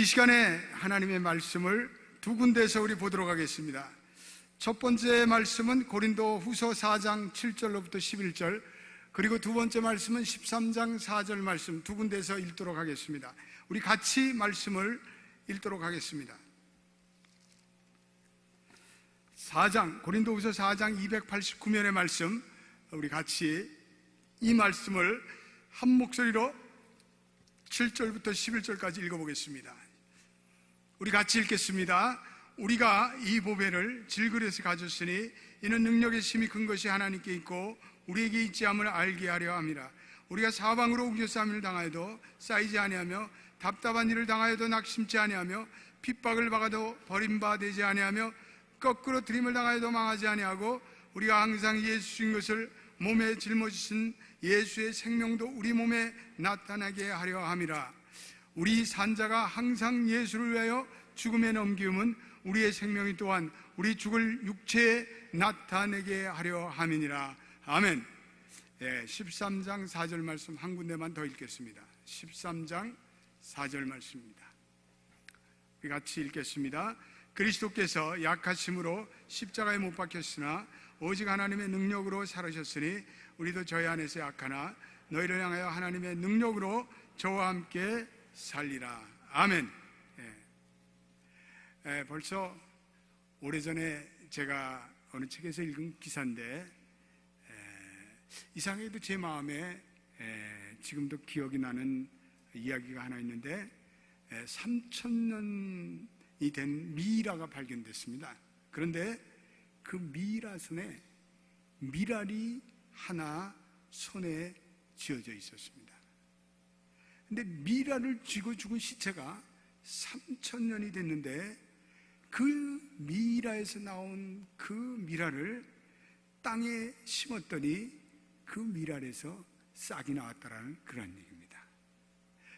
이 시간에 하나님의 말씀을 두 군데에서 우리 보도록 하겠습니다. 첫 번째 말씀은 고린도 후서 4장 7절로부터 11절, 그리고 두 번째 말씀은 13장 4절 말씀 두 군데에서 읽도록 하겠습니다. 우리 같이 말씀을 읽도록 하겠습니다. 고린도 후서 4장 289면의 말씀, 우리 같이 이 말씀을 한 목소리로 7절부터 11절까지 읽어보겠습니다. 우리 같이 읽겠습니다. 우리가 이 보배를 질그릇에 가졌으니 이는 능력의 힘이 큰 것이 하나님께 있고 우리에게 있지 함을 알게 하려 함이라. 우리가 사방으로 우겨싸움을 당하여도 쌓이지 아니하며 답답한 일을 당하여도 낙심치 아니하며 핍박을 받아도 버림받지 아니하며 거꾸로 들임을 당하여도 망하지 아니하고 우리가 항상 예수 인 것을 몸에 짊어지신 예수의 생명도 우리 몸에 나타나게 하려 함이라. 우리 산자가 항상 예수를 위하여 죽음에 넘기움은 우리의 생명이 또한 우리 죽을 육체에 나타내게 하려 함이니라. 아멘. 13장 4절 말씀 한 군데만 더 읽겠습니다. 13장 4절 말씀입니다. 우리 같이 읽겠습니다. 그리스도께서 약하심으로 십자가에 못 박혔으나 오직 하나님의 능력으로 살으셨으니 우리도 저희 안에서 약하나 너희를 향하여 하나님의 능력으로 저와 함께 살리라. 아멘. 벌써 오래전에 제가 어느 책에서 읽은 기사인데 이상하게도 제 마음에 지금도 기억이 나는 이야기가 하나 있는데 3,000년이 된 미이라가 발견됐습니다. 그런데 그 미이라 손에 미랄이 하나 손에 쥐어져 있었습니다. 근데 미랄을 쥐고 죽은 시체가 3,000년이 됐는데 그 미이라에서 나온 그 미랄을 땅에 심었더니 그 미랄에서 싹이 나왔다라는 그런 얘기입니다.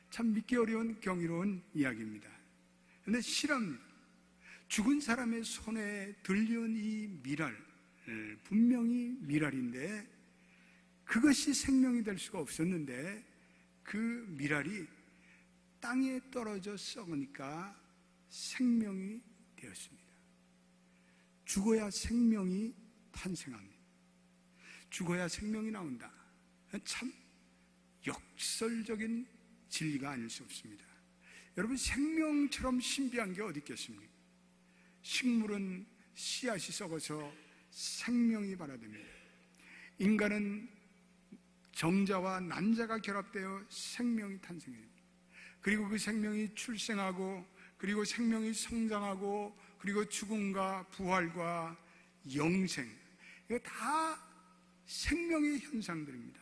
참 믿기 어려운 경이로운 이야기입니다. 그런데 실합니다. 죽은 사람의 손에 들려온 이 미랄, 분명히 미랄인데 그것이 생명이 될 수가 없었는데 그 미랄이 땅에 떨어져 썩으니까 생명이 되었습니다. 죽어야 생명이 탄생합니다. 죽어야 생명이 나온다. 참 역설적인 진리가 아닐 수 없습니다. 여러분, 생명처럼 신비한 게 어디 있겠습니까? 식물은 씨앗이 썩어서 생명이 발화됩니다. 인간은 정자와 난자가 결합되어 생명이 탄생합니다. 그리고 그 생명이 출생하고 그리고 생명이 성장하고 그리고 죽음과 부활과 영생, 이거 다 생명의 현상들입니다.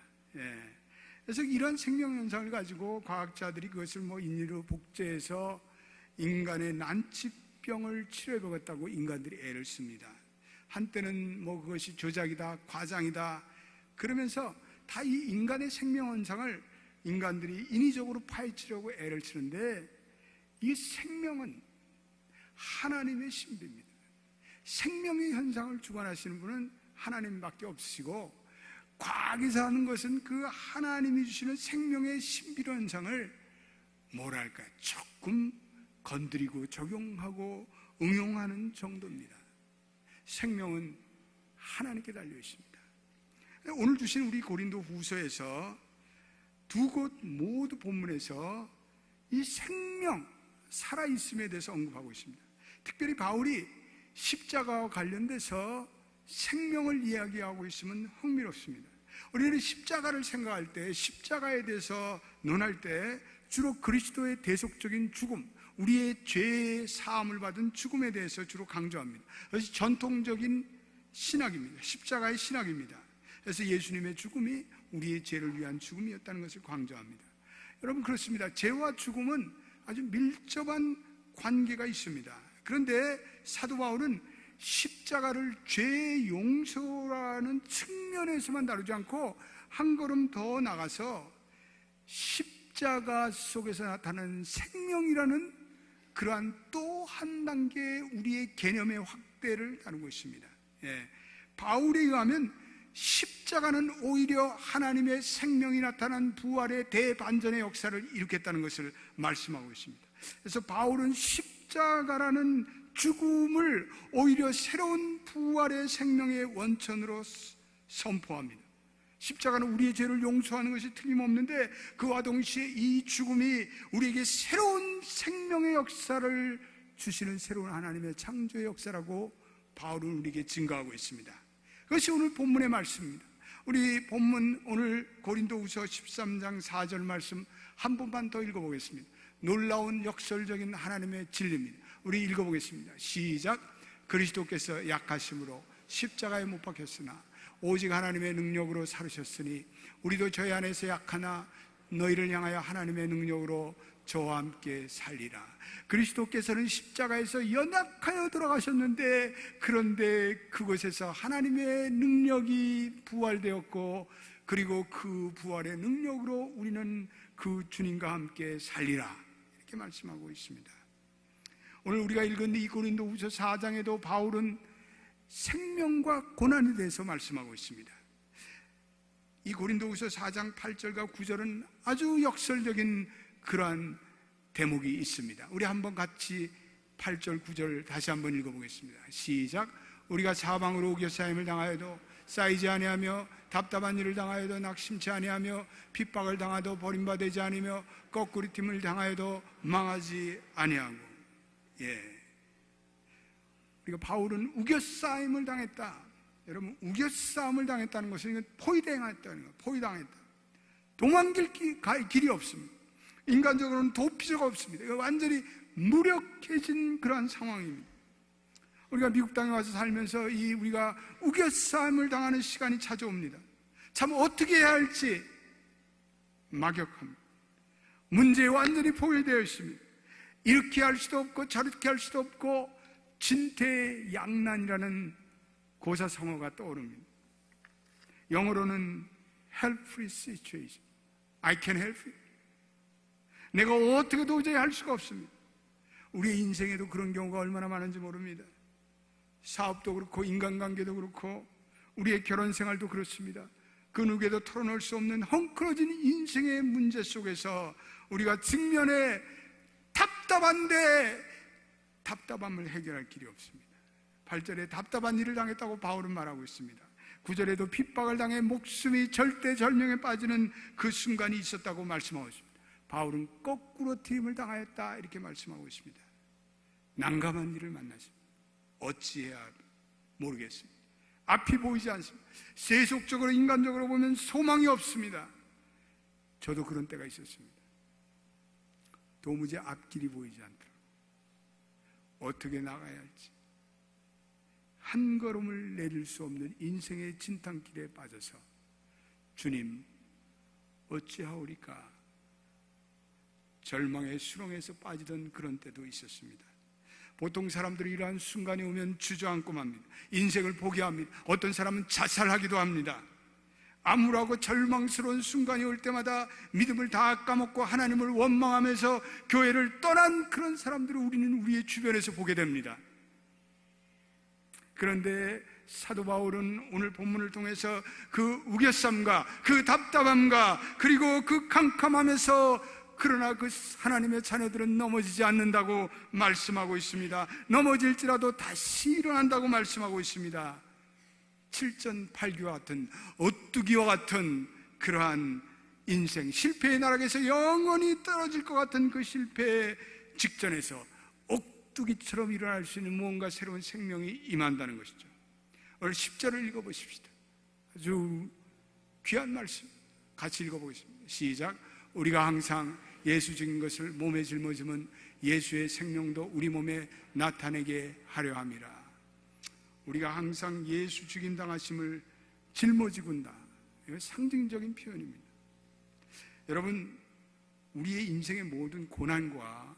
그래서 이런 생명 현상을 가지고 과학자들이 그것을 인위로 복제해서 인간의 난치병을 치료해 보겠다고 인간들이 애를 씁니다. 한때는 그것이 조작이다, 과장이다 그러면서 다 이 인간의 생명 현상을 인간들이 인위적으로 파헤치려고 애를 쓰는데 이 생명은 하나님의 신비입니다. 생명의 현상을 주관하시는 분은 하나님밖에 없으시고 과학에서 하는 것은 그 하나님이 주시는 생명의 신비로 현상을 조금 건드리고 적용하고 응용하는 정도입니다. 생명은 하나님께 달려 있습니다. 오늘 주신 우리 고린도 후서에서 두 곳 모두 본문에서 이 생명, 살아있음에 대해서 언급하고 있습니다. 특별히 바울이 십자가와 관련돼서 생명을 이야기하고 있으면 흥미롭습니다. 우리는 십자가를 생각할 때, 십자가에 대해서 논할 때 주로 그리스도의 대속적인 죽음, 우리의 죄의 사함을 받은 죽음에 대해서 주로 강조합니다. 그것이 전통적인 신학입니다. 십자가의 신학입니다. 그래서 예수님의 죽음이 우리의 죄를 위한 죽음이었다는 것을 강조합니다. 여러분, 그렇습니다. 죄와 죽음은 아주 밀접한 관계가 있습니다. 그런데 사도 바울은 십자가를 죄의 용서라는 측면에서만 다루지 않고 한 걸음 더 나가서 십자가 속에서 나타나는 생명이라는 그러한 또 한 단계 우리의 개념의 확대를 다루고 있습니다. 바울에 의하면 십자가는 오히려 하나님의 생명이 나타난 부활의 대반전의 역사를 일으켰다는 것을 말씀하고 있습니다. 그래서 바울은 십자가라는 죽음을 오히려 새로운 부활의 생명의 원천으로 선포합니다. 십자가는 우리의 죄를 용서하는 것이 틀림없는데, 그와 동시에 이 죽음이 우리에게 새로운 생명의 역사를 주시는 새로운 하나님의 창조의 역사라고 바울은 우리에게 증거하고 있습니다. 그것이 오늘 본문의 말씀입니다. 우리 본문 오늘 고린도후서 13장 4절 말씀 한 번만 더 읽어보겠습니다. 놀라운 역설적인 하나님의 진리입니다. 우리 읽어보겠습니다. 시작. 그리스도께서 약하심으로 십자가에 못 박혔으나 오직 하나님의 능력으로 살으셨으니 우리도 저희 안에서 약하나 너희를 향하여 하나님의 능력으로 저와 함께 살리라. 그리스도께서는 십자가에서 연약하여 돌아가셨는데, 그런데 그곳에서 하나님의 능력이 부활되었고, 그리고 그 부활의 능력으로 우리는 그 주님과 함께 살리라, 이렇게 말씀하고 있습니다. 오늘 우리가 읽은 이 고린도후서 4장에도 바울은 생명과 고난에 대해서 말씀하고 있습니다. 이 고린도후서 4장 8절과 9절은 아주 역설적인 그러한 대목이 있습니다. 우리 한번 같이 8절 9절 다시 한번 읽어보겠습니다. 시작. 우리가 사방으로 우겨싸임을 당하여도 쌓이지 아니하며 답답한 일을 당하여도 낙심치 아니하며 핍박을 당하도 버림받지 아니며 거꾸리팀을 당하여도 망하지 아니하고. 우리가 바울은 우겨싸임을 당했다. 여러분, 우겨싸임을 당했다는 것은 포위당했다는 거예요. 포위당했다. 도망길 길이 없습니다. 인간적으로는 도피처가 없습니다. 완전히 무력해진 그러한 상황입니다. 우리가 미국 땅에 와서 살면서 우리가 우겨싸임을 당하는 시간이 찾아옵니다. 참 어떻게 해야 할지 막역합니다. 문제에 완전히 포위되어 있습니다. 이렇게 할 수도 없고 저렇게 할 수도 없고 진퇴양난이라는 고사성어가 떠오릅니다. 영어로는 helpless situation. I can't help it. 내가 어떻게 도저히 할 수가 없습니다. 우리의 인생에도 그런 경우가 얼마나 많은지 모릅니다. 사업도 그렇고 인간관계도 그렇고 우리의 결혼생활도 그렇습니다. 그 누구에도 털어놓을 수 없는 헝클어진 인생의 문제 속에서 우리가 직면해 답답한데 답답함을 해결할 길이 없습니다. 8절에 답답한 일을 당했다고 바울은 말하고 있습니다. 9절에도 핍박을 당해 목숨이 절대절명에 빠지는 그 순간이 있었다고 말씀하고 있습니다. 바울은 거꾸로 트임을 당하였다, 이렇게 말씀하고 있습니다. 난감한 일을 만나십니다. 어찌해야 모르겠습니다. 앞이 보이지 않습니다. 세속적으로 인간적으로 보면 소망이 없습니다. 저도 그런 때가 있었습니다. 도무지 앞길이 보이지 않더라고요. 어떻게 나가야 할지, 한 걸음을 내릴 수 없는 인생의 진탕길에 빠져서 주님 어찌하오리까 절망의 수렁에서 빠지던 그런 때도 있었습니다. 보통 사람들이 이러한 순간이 오면 주저앉고 맙니다. 인생을 포기합니다. 어떤 사람은 자살하기도 합니다. 암울하고 절망스러운 순간이 올 때마다 믿음을 다 까먹고 하나님을 원망하면서 교회를 떠난 그런 사람들을 우리는 우리의 주변에서 보게 됩니다. 그런데 사도 바울은 오늘 본문을 통해서 그 우겨쌈과 그 답답함과 그리고 그 캄캄함에서 그러나 그 하나님의 자녀들은 넘어지지 않는다고 말씀하고 있습니다. 넘어질지라도 다시 일어난다고 말씀하고 있습니다. 7전8기와 같은, 오뚜기와 같은 그러한 인생, 실패의 나락에서 영원히 떨어질 것 같은 그 실패의 직전에서 옥두기처럼 일어날 수 있는 무언가 새로운 생명이 임한다는 것이죠. 오늘 10절을 읽어보십시다. 아주 귀한 말씀 같이 읽어보겠습니다. 시작. 우리가 항상 예수 죽인 것을 몸에 짊어지면 예수의 생명도 우리 몸에 나타내게 하려 함이라. 우리가 항상 예수 죽임 당하심을 짊어지군다. 이건 상징적인 표현입니다. 여러분, 우리의 인생의 모든 고난과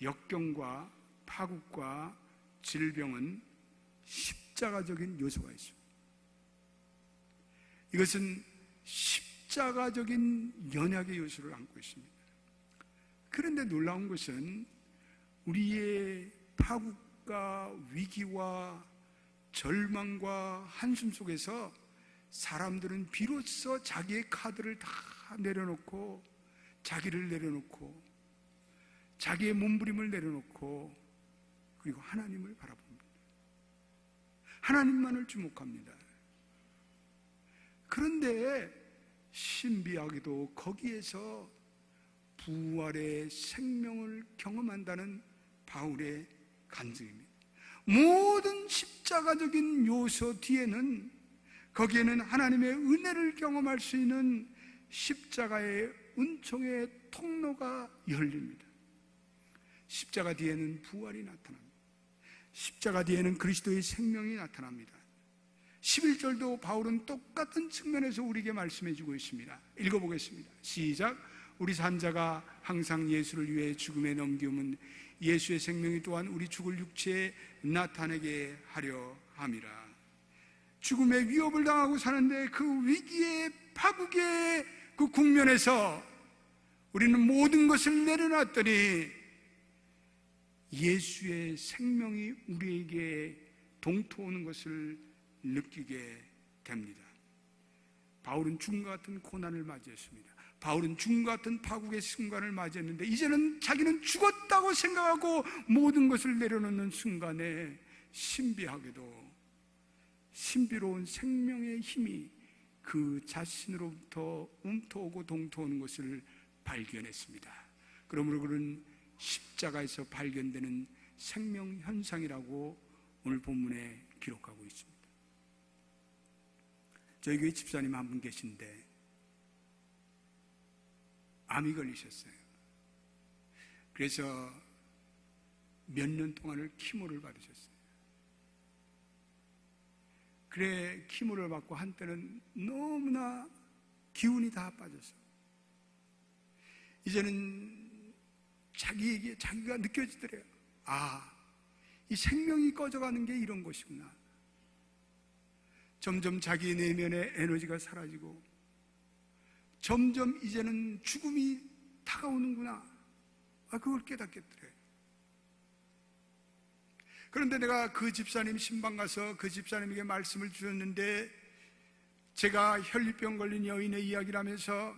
역경과 파국과 질병은 십자가적인 요소가 있습니다. 이것은 십자가적인 연약의 요소를 안고 있습니다. 그런데 놀라운 것은 우리의 파국과 위기와 절망과 한숨 속에서 사람들은 비로소 자기의 카드를 다 내려놓고 자기를 내려놓고 자기의 몸부림을 내려놓고 그리고 하나님을 바라봅니다. 하나님만을 주목합니다. 그런데 신비하게도 거기에서 부활의 생명을 경험한다는 바울의 간증입니다. 모든 십자가적인 요소 뒤에는 거기에는 하나님의 은혜를 경험할 수 있는 십자가의 은총의 통로가 열립니다. 십자가 뒤에는 부활이 나타납니다. 십자가 뒤에는 그리스도의 생명이 나타납니다. 11절도 바울은 똑같은 측면에서 우리에게 말씀해 주고 있습니다. 읽어보겠습니다. 시작. 우리 산자가 항상 예수를 위해 죽음에 넘기움은 예수의 생명이 또한 우리 죽을 육체에 나타내게 하려 함이라. 죽음의 위협을 당하고 사는데 그 위기의 파국의 그 국면에서 우리는 모든 것을 내려놨더니 예수의 생명이 우리에게 동토하는 것을 느끼게 됩니다. 바울은 죽음과 같은 고난을 맞이했습니다. 바울은 죽음과 같은 파국의 순간을 맞이했는데 이제는 자기는 죽었다고 생각하고 모든 것을 내려놓는 순간에 신비하게도 신비로운 생명의 힘이 그 자신으로부터 움터오고 동토하는 것을 발견했습니다. 그러므로 그는 십자가에서 발견되는 생명 현상이라고 오늘 본문에 기록하고 있습니다. 저희 교회 집사님 한 분 계신데 암이 걸리셨어요. 그래서 몇 년 동안을 키모를 받으셨어요. 그래 키모를 받고 한때는 너무나 기운이 다 빠져서 이제는 자기가 느껴지더래요. 아, 이 생명이 꺼져가는 게 이런 것이구나. 점점 자기 내면의 에너지가 사라지고 점점 이제는 죽음이 다가오는구나. 그걸 깨닫겠더래요. 그런데 내가 그 집사님 신방 가서 그 집사님에게 말씀을 주셨는데 제가 혈류병 걸린 여인의 이야기를 하면서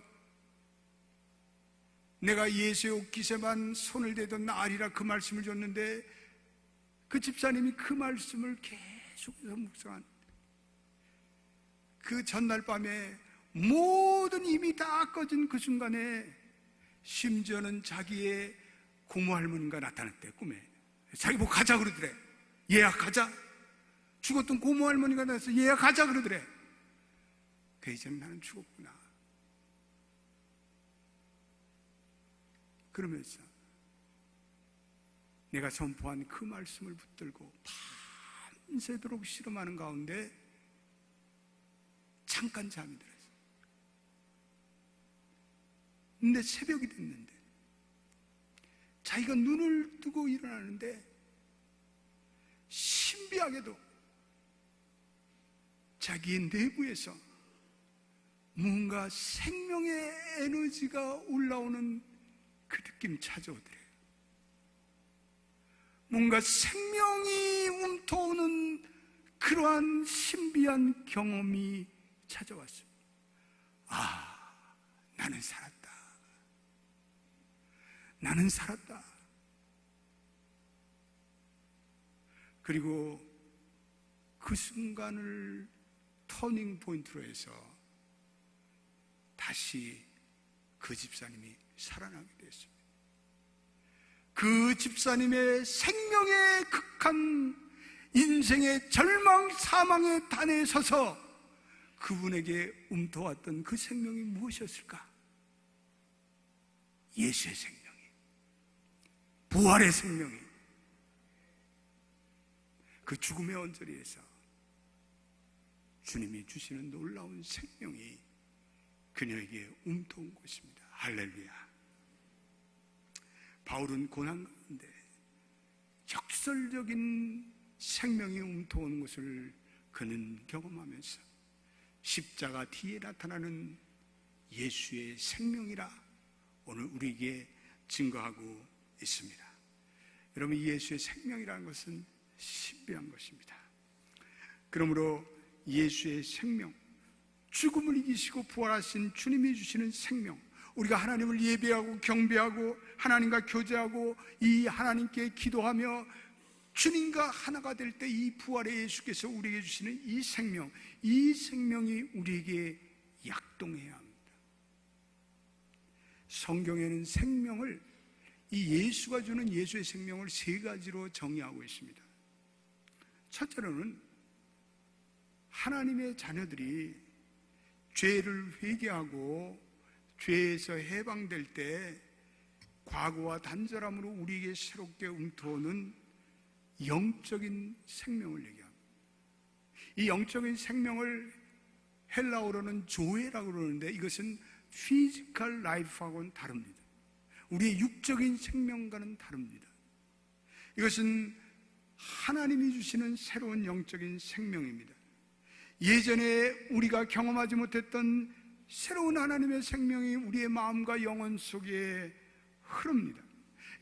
내가 예수의 옷깃에만 손을 대던 날이라 그 말씀을 줬는데 그 집사님이 그 말씀을 계속해서 묵상한 그 전날 밤에 모든 힘이 다 꺼진 그 순간에 심지어는 자기의 고모 할머니가 나타났대. 꿈에 자기 보고 가자 그러더래. 얘야 가자. 죽었던 고모 할머니가 나타나서 얘야 가자 그러더래. 그 이제는 나는 죽었구나. 그러면서 내가 선포한 그 말씀을 붙들고 밤새도록 실험하는 가운데 잠깐 잠이 들었어요. 근데 새벽이 됐는데 자기가 눈을 뜨고 일어나는데 신비하게도 자기의 내부에서 뭔가 생명의 에너지가 올라오는 그 느낌 찾아오더래요. 뭔가 생명이 움터오는 그러한 신비한 경험이 찾아왔습니다. 아, 나는 살았다. 나는 살았다. 그리고 그 순간을 터닝 포인트로 해서 다시 그 집사님이 살아나게 됐습니다. 그 집사님의 생명의 극한 인생의 절망 사망의 단에 서서 그분에게 움터왔던 그 생명이 무엇이었을까? 예수의 생명이, 부활의 생명이 그 죽음의 언저리에서 주님이 주시는 놀라운 생명이 그녀에게 움터온 것입니다. 할렐루야. 바울은 고난 가운데 역설적인 생명이 움터오는 것을 그는 경험하면서 십자가 뒤에 나타나는 예수의 생명이라 오늘 우리에게 증거하고 있습니다. 여러분, 예수의 생명이라는 것은 신비한 것입니다. 그러므로 예수의 생명, 죽음을 이기시고 부활하신 주님이 주시는 생명, 우리가 하나님을 예배하고 경배하고 하나님과 교제하고 이 하나님께 기도하며 주님과 하나가 될 때 이 부활의 예수께서 우리에게 주시는 이 생명이 우리에게 약동해야 합니다. 성경에는 생명을, 이 예수가 주는 예수의 생명을 세 가지로 정의하고 있습니다. 첫째로는 하나님의 자녀들이 죄를 회개하고 죄에서 해방될 때 과거와 단절함으로 우리에게 새롭게 움터오는 영적인 생명을 얘기합니다. 이 영적인 생명을 헬라어로는 조에라고 그러는데 이것은 피지컬 라이프하고는 다릅니다. 우리의 육적인 생명과는 다릅니다. 이것은 하나님이 주시는 새로운 영적인 생명입니다. 예전에 우리가 경험하지 못했던 새로운 하나님의 생명이 우리의 마음과 영혼 속에 흐릅니다.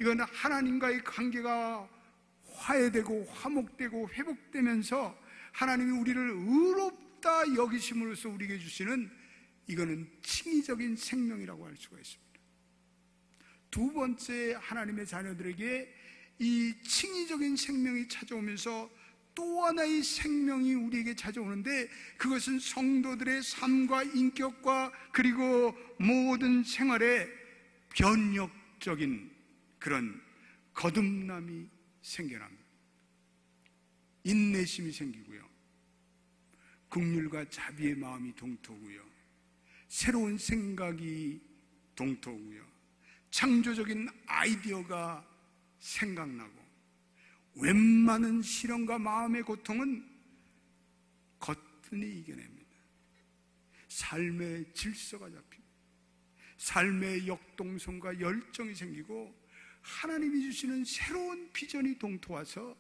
이건 하나님과의 관계가 화해되고 화목되고 회복되면서 하나님이 우리를 의롭다 여기심으로써 우리에게 주시는, 이거는 칭의적인 생명이라고 할 수가 있습니다. 두 번째, 하나님의 자녀들에게 이 칭의적인 생명이 찾아오면서 또 하나의 생명이 우리에게 찾아오는데, 그것은 성도들의 삶과 인격과 그리고 모든 생활에 변혁적인 그런 거듭남이 생겨납니다. 인내심이 생기고요, 긍휼과 자비의 마음이 동토고요, 새로운 생각이 동토고요, 창조적인 아이디어가 생각나고, 웬만한 시련과 마음의 고통은 거뜬히 이겨냅니다. 삶의 질서가 잡히고 삶의 역동성과 열정이 생기고 하나님이 주시는 새로운 비전이 동토와서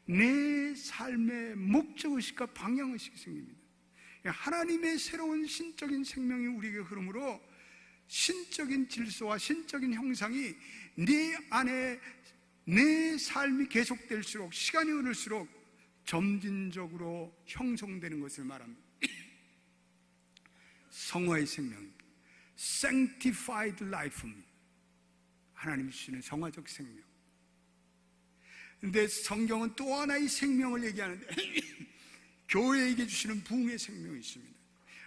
내 삶의 목적의식과 방향의식이 생깁니다. 하나님의 새로운 신적인 생명이 우리에게 흐름으로 신적인 질서와 신적인 형상이 네 안에, 내 삶이 계속될수록, 시간이 흐를수록 점진적으로 형성되는 것을 말합니다. 성화의 생명입니다. Sanctified life입니다. 하나님이 주시는 성화적 생명. 그런데 성경은 또 하나의 생명을 얘기하는데 교회에게 주시는 부흥의 생명이 있습니다.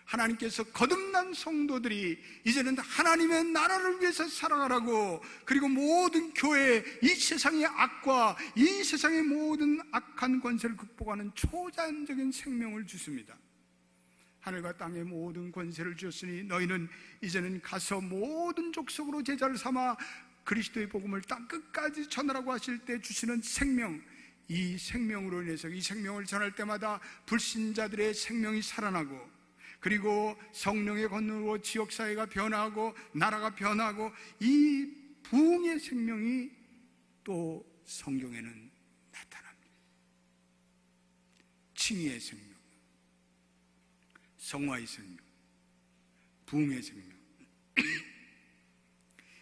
하나님께서 거듭난 성도들이 이제는 하나님의 나라를 위해서 살아가라고, 그리고 모든 교회, 이 세상의 악과 이 세상의 모든 악한 권세를 극복하는 초자연적인 생명을 주십니다. 하늘과 땅의 모든 권세를 주셨으니 너희는 이제는 가서 모든 족속으로 제자를 삼아 그리스도의 복음을 땅 끝까지 전하라고 하실 때 주시는 생명, 이 생명으로 인해서 이 생명을 전할 때마다 불신자들의 생명이 살아나고, 그리고 성령의 권능으로 지역사회가 변하고 나라가 변하고, 이 부흥의 생명이 또 성경에는 나타납니다. 칭의의 생명, 성화의 생명, 부흥의 생명.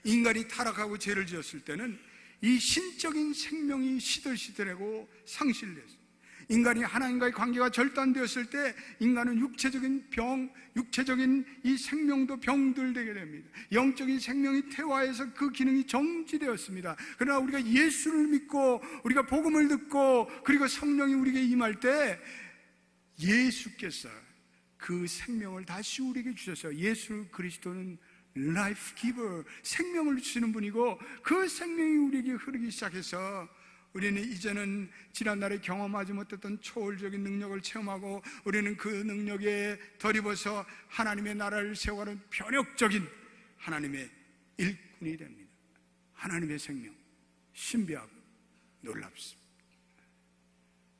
인간이 타락하고 죄를 지었을 때는 이 신적인 생명이 시들시들하고 상실됐어요. 인간이 하나님과의 관계가 절단되었을 때 인간은 육체적인 병, 육체적인 이 생명도 병들되게 됩니다. 영적인 생명이 퇴화해서 그 기능이 정지되었습니다. 그러나 우리가 예수를 믿고 우리가 복음을 듣고 그리고 성령이 우리에게 임할 때 예수께서 그 생명을 다시 우리에게 주셔서, 예수 그리스도는 라이프 기버, 생명을 주시는 분이고 그 생명이 우리에게 흐르기 시작해서 우리는 이제는 지난날에 경험하지 못했던 초월적인 능력을 체험하고, 우리는 그 능력에 덜입어서 하나님의 나라를 세워가는 변혁적인 하나님의 일꾼이 됩니다. 하나님의 생명, 신비하고 놀랍습니다.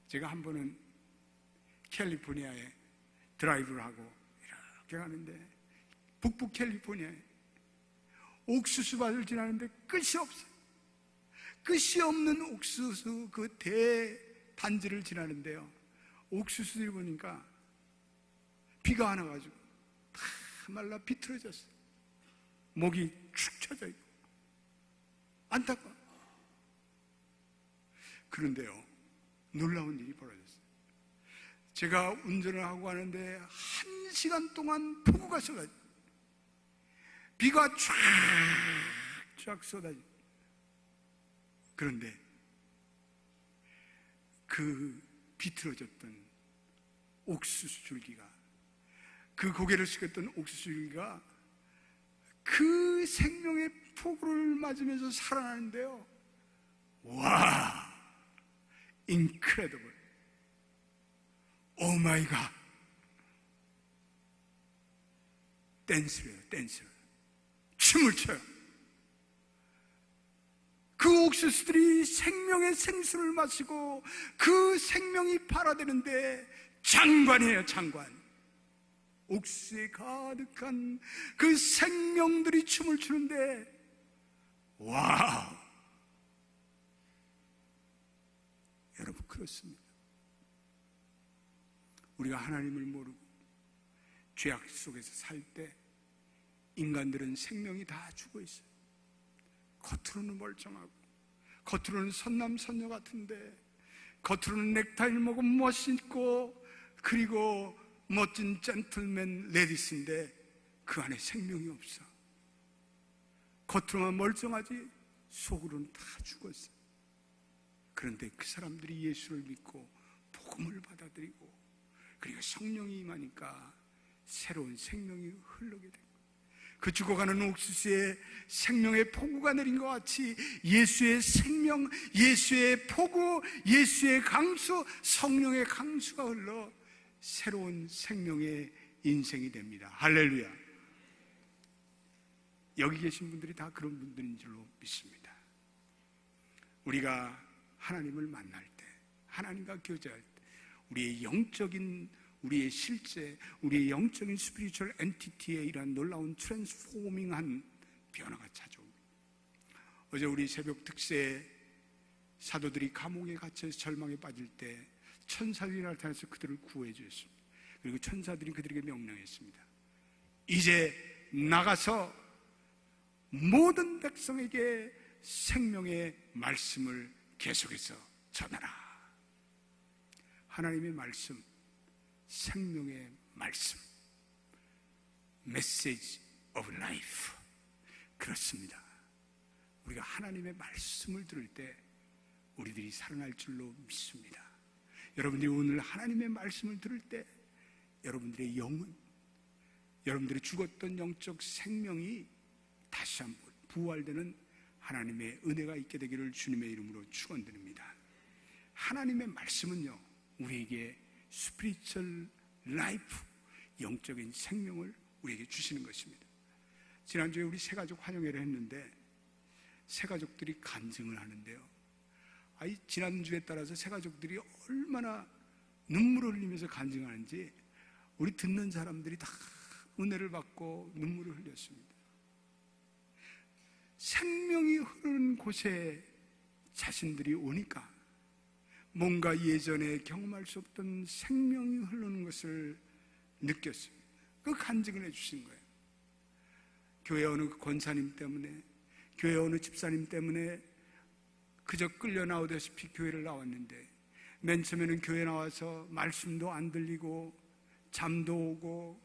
제가 한 번은 캘리포니아에 드라이브를 하고 이렇게 가는데, 북부 캘리포니아에 옥수수밭을 지나는데 끝이 없어요. 끝이 없는 옥수수 그 대단지를 지나는데요, 옥수수들이 보니까 비가 안 와가지고 다 말라 비틀어졌어요. 목이 축 처져 있고 안타까워. 그런데요, 놀라운 일이 벌어졌어요. 제가 운전을 하고 가는데 1시간 동안 폭우가 쏟아져요. 비가 쫙쫙 쏟아져. 그런데 그 비틀어졌던 옥수수 줄기가, 그 고개를 숙였던 옥수수 줄기가 그 생명의 폭우를 맞으면서 살아나는데요, 와, incredible, 오 마이 갓. 댄스를 해요, 댄스를. 춤을 춰요. 그 옥수수들이 생명의 생수를 마시고 그 생명이 발화되는데 장관이에요, 장관. 옥수수에 가득한 그 생명들이 춤을 추는데, 와우. 여러분, 그렇습니다. 우리가 하나님을 모르고 죄악 속에서 살 때 인간들은 생명이 다 죽어 있어요. 겉으로는 멀쩡하고, 겉으로는 선남선녀 같은데, 겉으로는 넥타이를 먹고 멋있고, 그리고 멋진 젠틀맨 레디스인데 그 안에 생명이 없어. 겉으로만 멀쩡하지 속으로는 다 죽었어. 그런데 그 사람들이 예수를 믿고 복음을 받아들이고, 그리고 성령이 임하니까 새로운 생명이 흐르게 된 거예요. 그 죽어가는 옥수수에 생명의 폭우가 내린 것 같이 예수의 생명, 예수의 폭우, 예수의 강수, 성령의 강수가 흘러 새로운 생명의 인생이 됩니다. 할렐루야. 여기 계신 분들이 다 그런 분들인 줄로 믿습니다. 우리가 하나님을 만날 때, 하나님과 교제할 때 우리의 영적인, 우리의 실제, 우리의 영적인 스피리추얼 엔티티의 이러한 놀라운 트랜스포밍한 변화가 찾아옵니다. 어제 우리 새벽 특세에 사도들이 감옥에 갇혀서 절망에 빠질 때 천사들이 나타나서 그들을 구해 주셨습니다. 그리고 천사들이 그들에게 명령했습니다. 이제 나가서 모든 백성에게 생명의 말씀을 계속해서 전하라. 하나님의 말씀, 생명의 말씀, 메시지 오브 라이프. 그렇습니다. 우리가 하나님의 말씀을 들을 때 우리들이 살아날 줄로 믿습니다. 여러분들이 오늘 하나님의 말씀을 들을 때 여러분들의 영은, 여러분들이 죽었던 영적 생명이 다시 한번 부활되는 하나님의 은혜가 있게 되기를 주님의 이름으로 축원드립니다. 하나님의 말씀은요, 우리에게 스피리추얼 라이프, 영적인 생명을 우리에게 주시는 것입니다. 지난주에 우리 새가족 환영회를 했는데 새가족들이 간증을 하는데요, 지난주에 따라서 새가족들이 얼마나 눈물을 흘리면서 간증하는지 우리 듣는 사람들이 다 은혜를 받고 눈물을 흘렸습니다. 생명이 흐르는 곳에 자신들이 오니까 뭔가 예전에 경험할 수 없던 생명이 흐르는 것을 느꼈습니다. 그 간증을 해주신 거예요. 교회 어느 권사님 때문에, 교회 어느 집사님 때문에 그저 끌려 나오다시피 교회를 나왔는데, 맨 처음에는 교회 나와서 말씀도 안 들리고 잠도 오고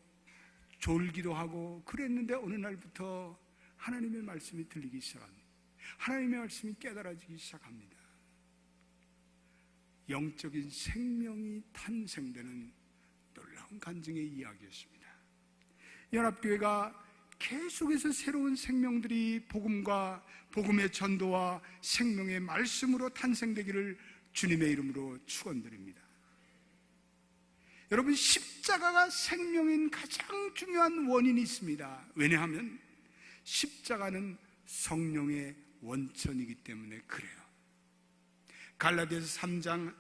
졸기도 하고 그랬는데 어느 날부터 하나님의 말씀이 들리기 시작합니다. 하나님의 말씀이 깨달아지기 시작합니다. 영적인 생명이 탄생되는 놀라운 간증의 이야기였습니다. 연합교회가 계속해서 새로운 생명들이 복음과 복음의 전도와 생명의 말씀으로 탄생되기를 주님의 이름으로 축원드립니다. 여러분, 십자가가 생명인 가장 중요한 원인이 있습니다. 왜냐하면 십자가는 성령의 원천이기 때문에 그래요. 갈라디아서 3장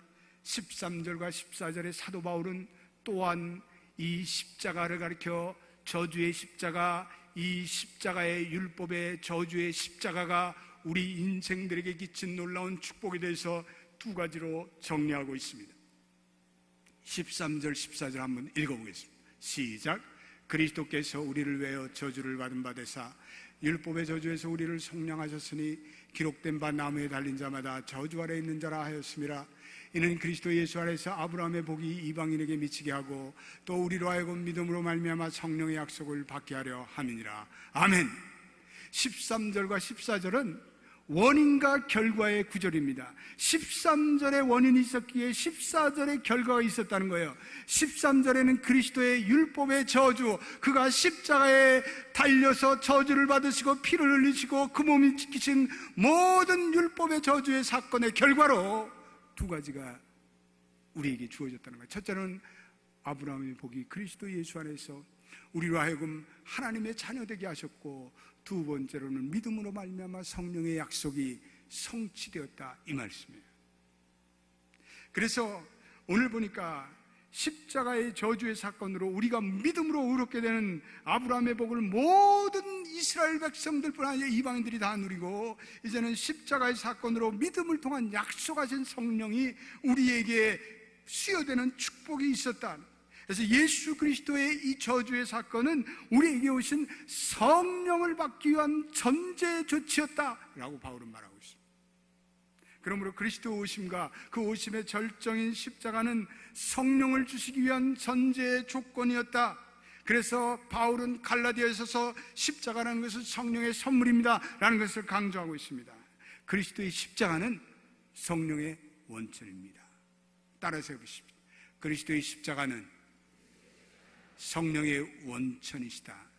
13절과 14절에 사도 바울은 또한 이 십자가를 가리켜 저주의 십자가, 이 십자가의 율법의 저주의 십자가가 우리 인생들에게 끼친 놀라운 축복에 대해서 두 가지로 정리하고 있습니다. 13절 14절 한번 읽어보겠습니다. 시작. 그리스도께서 우리를 위하여 저주를 받은 바 되사 율법의 저주에서 우리를 속량하셨으니 기록된 바 나무에 달린 자마다 저주 아래 있는 자라 하였음이라. 이는 그리스도 예수 안에서 아브라함의 복이 이방인에게 미치게 하고 또 우리로 하여금 믿음으로 말미암아 성령의 약속을 받게 하려 함이니라. 아멘. 13절과 14절은 원인과 결과의 구절입니다. 13절에 원인이 있었기에 14절에 결과가 있었다는 거예요. 13절에는 그리스도의 율법의 저주, 그가 십자가에 달려서 저주를 받으시고 피를 흘리시고 그 몸이 지키신 모든 율법의 저주의 사건의 결과로 두 가지가 우리에게 주어졌다는 거예요. 첫째는 아브라함의 복이 그리스도 예수 안에서 우리로 하여금 하나님의 자녀되게 하셨고, 두 번째로는 믿음으로 말미암아 성령의 약속이 성취되었다, 이 말씀이에요. 그래서 오늘 보니까 십자가의 저주의 사건으로 우리가 믿음으로 의롭게 되는 아브라함의 복을 모든 이스라엘 백성들뿐 아니라 이방인들이 다 누리고, 이제는 십자가의 사건으로 믿음을 통한 약속하신 성령이 우리에게 수여되는 축복이 있었다. 그래서 예수 그리스도의 이 저주의 사건은 우리에게 오신 성령을 받기 위한 전제 조치였다라고 바울은 말하고 있습니다. 그러므로 그리스도 오심과 그 오심의 절정인 십자가는 성령을 주시기 위한 전제 조건이었다. 그래서 바울은 갈라디아서서 십자가라는 것은 성령의 선물입니다 라는 것을 강조하고 있습니다. 그리스도의 십자가는 성령의 원천입니다. 따라서 해보십시오. 그리스도의 십자가는 성령의 원천이시다.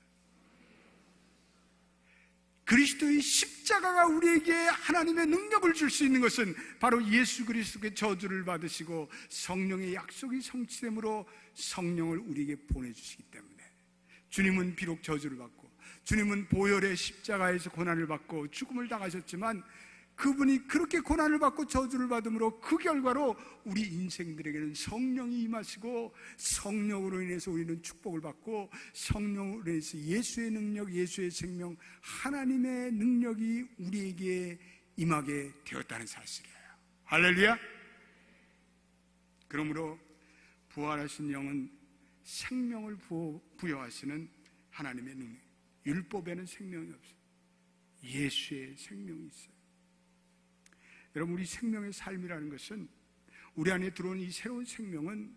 그리스도의 십자가가 우리에게 하나님의 능력을 줄 수 있는 것은 바로 예수 그리스도의 저주를 받으시고 성령의 약속이 성취됨으로 성령을 우리에게 보내주시기 때문에, 주님은 비록 저주를 받고 주님은 보혈의 십자가에서 고난을 받고 죽음을 당하셨지만 그분이 그렇게 고난을 받고 저주를 받음으로 그 결과로 우리 인생들에게는 성령이 임하시고, 성령으로 인해서 우리는 축복을 받고, 성령으로 인해서 예수의 능력, 예수의 생명, 하나님의 능력이 우리에게 임하게 되었다는 사실이에요. 할렐루야. 그러므로 부활하신 영은 생명을 부여하시는 하나님의 능력. 율법에는 생명이 없어요. 예수의 생명이 있어요. 여러분, 우리 생명의 삶이라는 것은, 우리 안에 들어온 이 새로운 생명은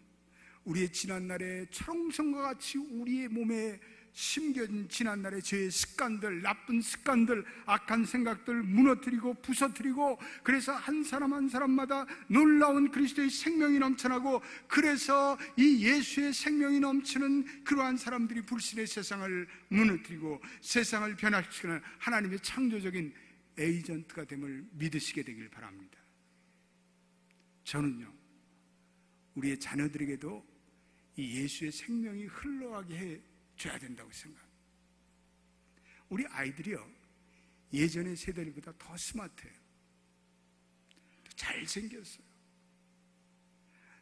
우리의 지난날의 철옹성과 같이 우리의 몸에 심겨진 지난날의 죄의 습관들, 나쁜 습관들, 악한 생각들 무너뜨리고 부서뜨리고, 그래서 한 사람 한 사람마다 놀라운 그리스도의 생명이 넘쳐나고, 그래서 이 예수의 생명이 넘치는 그러한 사람들이 불신의 세상을 무너뜨리고 세상을 변화시키는 하나님의 창조적인 에이전트가 됨을 믿으시게 되길 바랍니다. 저는요, 우리의 자녀들에게도 이 예수의 생명이 흘러가게 해줘야 된다고 생각합니다. 우리 아이들이요, 예전의 세대들보다 더 스마트해요. 더 잘생겼어요.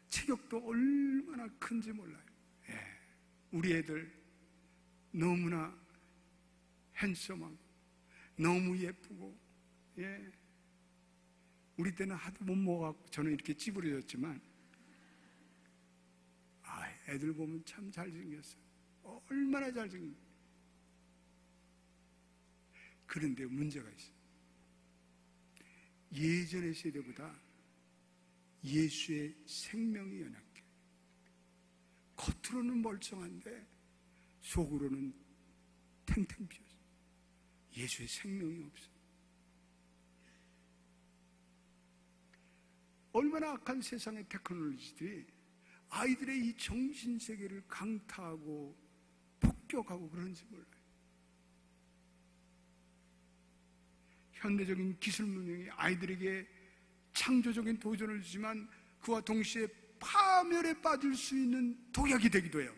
체격도 얼마나 큰지 몰라요. 우리 애들 너무나 핸섬하고 너무 예쁘고, 우리 때는 하도 못 먹어갖고 저는 이렇게 찌부려졌지만, 애들 보면 참 잘생겼어요. 얼마나 잘생겼어요. 그런데 문제가 있어요. 예전의 세대보다 예수의 생명이 연약해. 겉으로는 멀쩡한데 속으로는 탱탱 비었어요. 예수의 생명이 없어요. 얼마나 악한 세상의 테크놀로지들이 아이들의 이 정신세계를 강타하고 폭격하고 그런지 몰라요. 현대적인 기술 문명이 아이들에게 창조적인 도전을 주지만 그와 동시에 파멸에 빠질 수 있는 독약이 되기도 해요.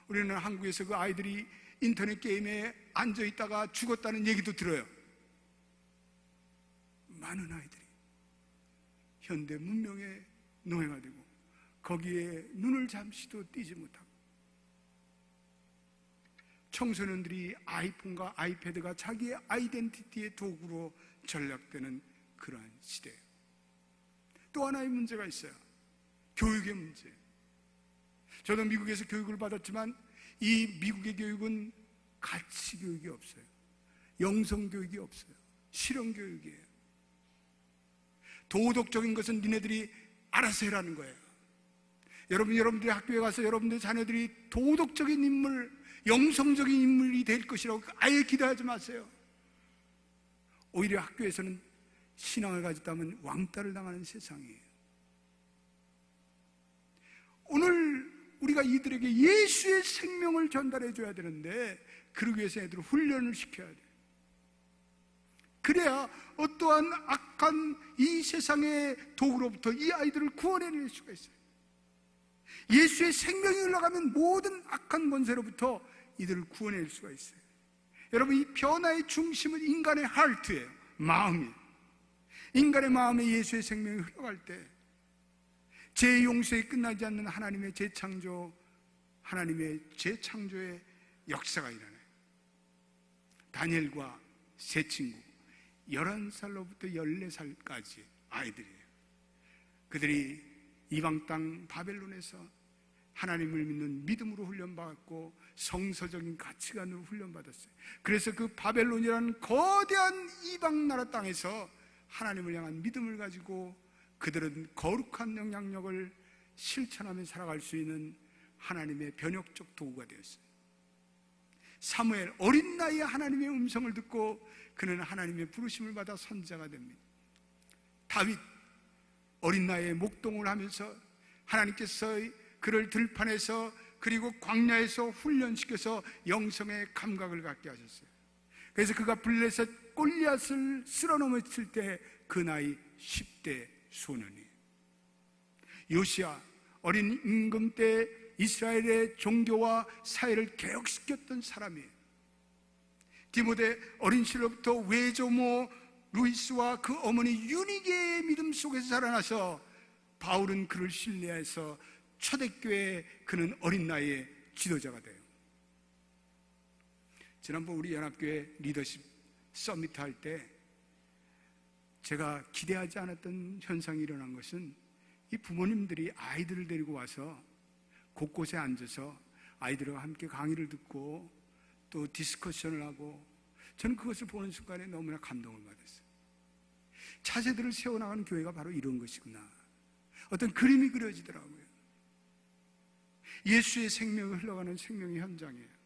우리는 한국에서 그 아이들이 인터넷 게임에 앉아있다가 죽었다는 얘기도 들어요. 많은 아이들이 현대 문명의 노예가 되고 거기에 눈을 잠시도 띄지 못하고, 청소년들이 아이폰과 아이패드가 자기의 아이덴티티의 도구로 전락되는 그러한 시대예요. 또 하나의 문제가 있어요. 교육의 문제. 저도 미국에서 교육을 받았지만 이 미국의 교육은 가치 교육이 없어요. 영성 교육이 없어요. 실용 교육이에요. 도덕적인 것은 니네들이 알아서 해라는 거예요. 여러분들의 학교에 가서 여러분들의 자녀들이 도덕적인 인물, 영성적인 인물이 될 것이라고 아예 기대하지 마세요. 오히려 학교에서는 신앙을 가졌다면 왕따를 당하는 세상이에요. 오늘 우리가 이들에게 예수의 생명을 전달해 줘야 되는데, 그러기 위해서 애들을 훈련을 시켜야 돼요. 그래야 어떠한 악한 이 세상의 도구로부터 이 아이들을 구원해낼 수가 있어요. 예수의 생명이 흘러가면 모든 악한 권세로부터 이들을 구원해낼 수가 있어요. 여러분, 이 변화의 중심은 인간의 하트예요. 마음이에요. 인간의 마음에 예수의 생명이 흘러갈 때 재용서에 끝나지 않는 하나님의 재창조, 하나님의 재창조의 역사가 일어나요. 다니엘과 세 친구 11살로부터 14살까지 아이들이에요. 그들이 이방 땅 바벨론에서 하나님을 믿는 믿음으로 훈련받았고 성서적인 가치관으로 훈련받았어요. 그래서 그 바벨론이라는 거대한 이방 나라 땅에서 하나님을 향한 믿음을 가지고 그들은 거룩한 영향력을 실천하며 살아갈 수 있는 하나님의 변혁적 도구가 되었어요. 사무엘 어린 나이에 하나님의 음성을 듣고 그는 하나님의 부르심을 받아 선지자가 됩니다. 다윗 어린 나이에 목동을 하면서 하나님께서 그를 들판에서 그리고 광야에서 훈련시켜서 영성의 감각을 갖게 하셨어요. 그래서 그가 블레셋 골리앗을 쓸어넘었을 때 그 나이 10대 소년이에요. 요시야 어린 임금 때 이스라엘의 종교와 사회를 개혁시켰던 사람이에요. 디모데 어린 시절부터 외조모 루이스와 그 어머니 유니게의 믿음 속에서 자라나서 바울은 그를 신뢰해서 초대교회에 그는 어린 나이에 지도자가 돼요. 지난번 우리 연합교회 리더십 서미트 할 때 제가 기대하지 않았던 현상이 일어난 것은 이 부모님들이 아이들을 데리고 와서 곳곳에 앉아서 아이들과 함께 강의를 듣고 또 디스커션을 하고, 저는 그것을 보는 순간에 너무나 감동을 받았어요. 차세들을 세워나가는 교회가 바로 이런 것이구나. 어떤 그림이 그려지더라고요. 예수의 생명이 흘러가는 생명의 현장이에요.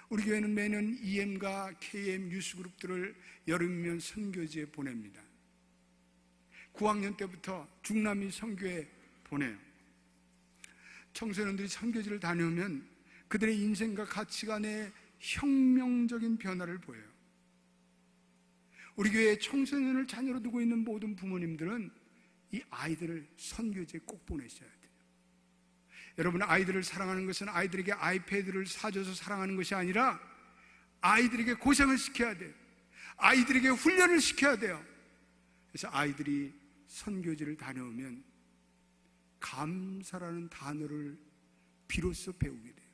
우리 교회는 매년 EM과 KM 유스그룹들을 여름이면 선교지에 보냅니다. 9학년 때부터 중남미 선교에 보내요. 청소년들이 선교지를 다녀오면 그들의 인생과 가치관에 혁명적인 변화를 보여요. 우리 교회에 청소년을 자녀로 두고 있는 모든 부모님들은 이 아이들을 선교지에 꼭 보내셔야 돼요. 여러분, 아이들을 사랑하는 것은 아이들에게 아이패드를 사줘서 사랑하는 것이 아니라 아이들에게 고생을 시켜야 돼요. 아이들에게 훈련을 시켜야 돼요. 그래서 아이들이 선교지를 다녀오면 감사라는 단어를 비로소 배우게 돼요.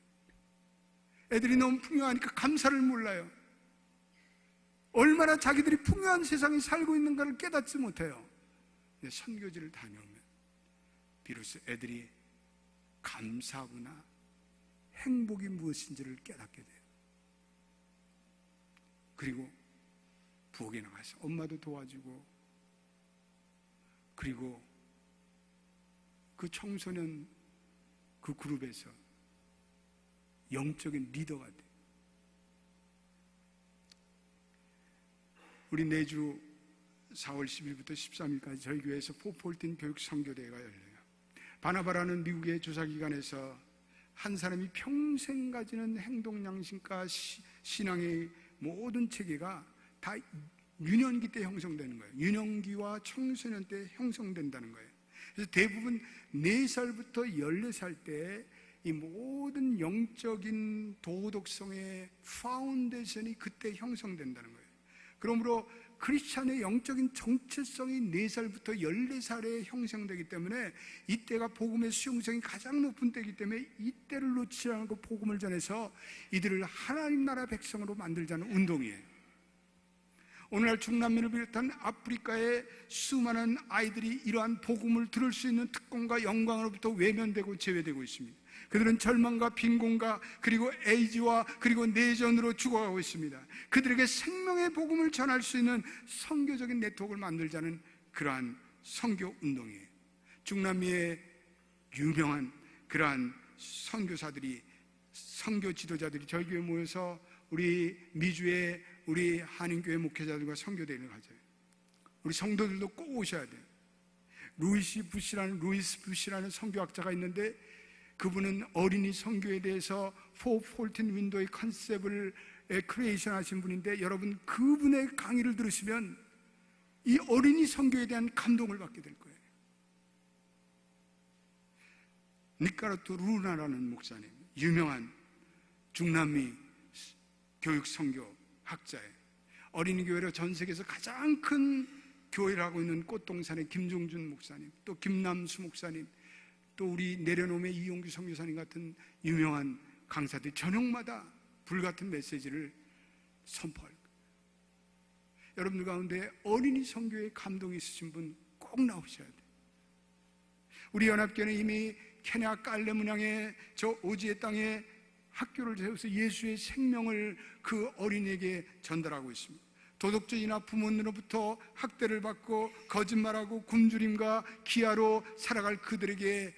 애들이 너무 풍요하니까 감사를 몰라요. 얼마나 자기들이 풍요한 세상에 살고 있는가를 깨닫지 못해요. 근데 선교지를 다녀오면 비로소 애들이 감사하구나, 행복이 무엇인지를 깨닫게 돼요. 그리고 부엌에 나가서 엄마도 도와주고, 그리고 그 청소년 그 그룹에서 영적인 리더가 돼요. 우리 내주 4월 10일부터 13일까지 저희 교회에서 포폴틴 교육 선교대회가 열려요. 바나바라는 미국의 조사기관에서 한 사람이 평생 가지는 행동 양식과 신앙의 모든 체계가 다 유년기 때 형성되는 거예요. 유년기와 청소년 때 형성된다는 거예요. 그래서 대부분 4살부터 14살 때 이 모든 영적인 도덕성의 파운데이션이 그때 형성된다는 거예요. 그러므로 크리스찬의 영적인 정체성이 4살부터 14살에 형성되기 때문에 이때가 복음의 수용성이 가장 높은 때이기 때문에 이때를 놓치지 않고 복음을 전해서 이들을 하나님 나라 백성으로 만들자는 운동이에요. 오늘날 중남미를 비롯한 아프리카의 수많은 아이들이 이러한 복음을 들을 수 있는 특권과 영광으로부터 외면되고 제외되고 있습니다. 그들은 절망과 빈곤과 그리고 에이즈와 그리고 내전으로 죽어가고 있습니다. 그들에게 생명의 복음을 전할 수 있는 선교적인 네트워크를 만들자는 그러한 선교 운동이에요. 중남미의 유명한 그러한 선교사들이, 선교 지도자들이 저희 교회에 모여서 우리 미주의 우리 한인교회 목회자들과 선교대회를 가져요. 우리 성도들도 꼭 오셔야 돼요. 루이스 부시라는 선교학자가 있는데, 그분은 어린이 선교에 대해서 414 윈도의 컨셉을 크리에이션 하신 분인데, 여러분 그분의 강의를 들으시면 이 어린이 선교에 대한 감동을 받게 될 거예요. 니카라투 루나라는 목사님, 유명한 중남미 교육 선교 학자예요. 어린이 교회로 전 세계에서 가장 큰 교회를 하고 있는 꽃동산의 김종준 목사님, 또 김남수 목사님, 또 우리 내려놓음의 이용규 선교사님 같은 유명한 강사들이 저녁마다 불같은 메시지를 선포할 거예요. 여러분들 가운데 어린이 선교에 감동이 있으신 분 꼭 나오셔야 돼요. 우리 연합교회는 이미 케냐 깔레문양의 저 오지의 땅에 학교를 세워서 예수의 생명을 그 어린이에게 전달하고 있습니다. 도덕적이나 부모님으로부터 학대를 받고 거짓말하고 굶주림과 기아로 살아갈 그들에게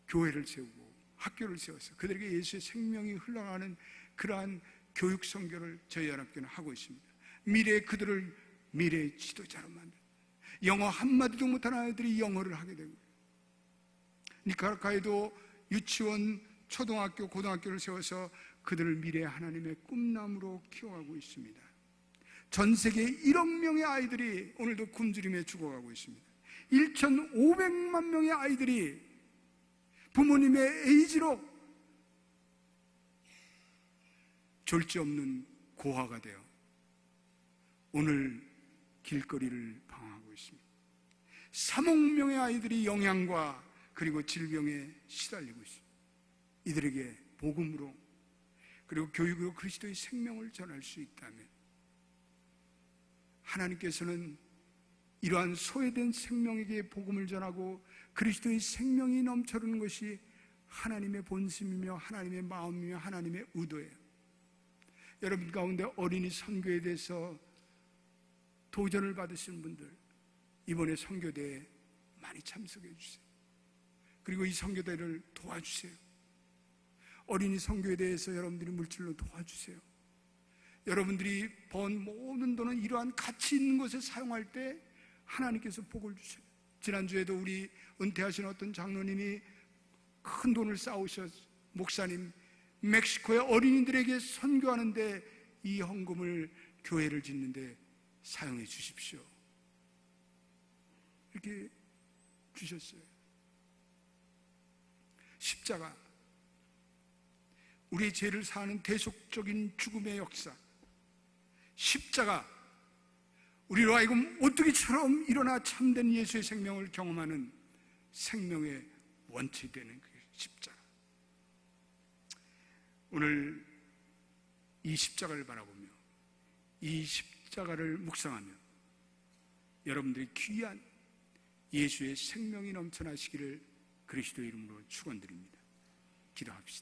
교회를 세우고 학교를 세워서 그들에게 예수의 생명이 흘러가는 그러한 교육 선교를 저희 연합교회는 하고 있습니다. 미래의 그들을 미래의 지도자로 만들, 영어 한마디도 못하는 아이들이 영어를 하게 되고, 니카라과에도 유치원, 초등학교, 고등학교를 세워서 그들을 미래의 하나님의 꿈나무로 키워가고 있습니다. 전 세계 1억 명의 아이들이 오늘도 굶주림에 죽어가고 있습니다. 1,500만 명의 아이들이 부모님의 에이즈로 졸지 없는 고아가 되어 오늘 길거리를 방황하고 있습니다. 3억 명의 아이들이 영양과 그리고 질병에 시달리고 있습니다. 이들에게 복음으로 그리고 교육으로 그리스도의 생명을 전할 수 있다면, 하나님께서는 이러한 소외된 생명에게 복음을 전하고 그리스도의 생명이 넘쳐흐르는 것이 하나님의 본심이며 하나님의 마음이며 하나님의 의도예요. 여러분 가운데 어린이 선교에 대해서 도전을 받으신 분들, 이번에 선교대회에 많이 참석해 주세요. 그리고 이 선교대회를 도와주세요. 어린이 선교에 대해서 여러분들이 물질로 도와주세요. 여러분들이 번 모든 돈은 이러한 가치 있는 것에 사용할 때 하나님께서 복을 주세요. 지난주에도 우리 은퇴하신 어떤 장로님이 큰 돈을 쌓으셔서 목사님, 멕시코의 어린이들에게 선교하는데 이 헌금을 교회를 짓는데 사용해 주십시오, 이렇게 주셨어요. 십자가, 우리의 죄를 사하는 대속적인 죽음의 역사, 십자가, 우리로 하여금 오뚜기처럼 일어나 참된 예수의 생명을 경험하는 생명의 원칙이 되는 그 십자가. 오늘 이 십자가를 바라보며 이 십자가를 묵상하며 여러분들이 귀한 예수의 생명이 넘쳐나시기를 그리스도의 이름으로 축원드립니다. 기도합시다.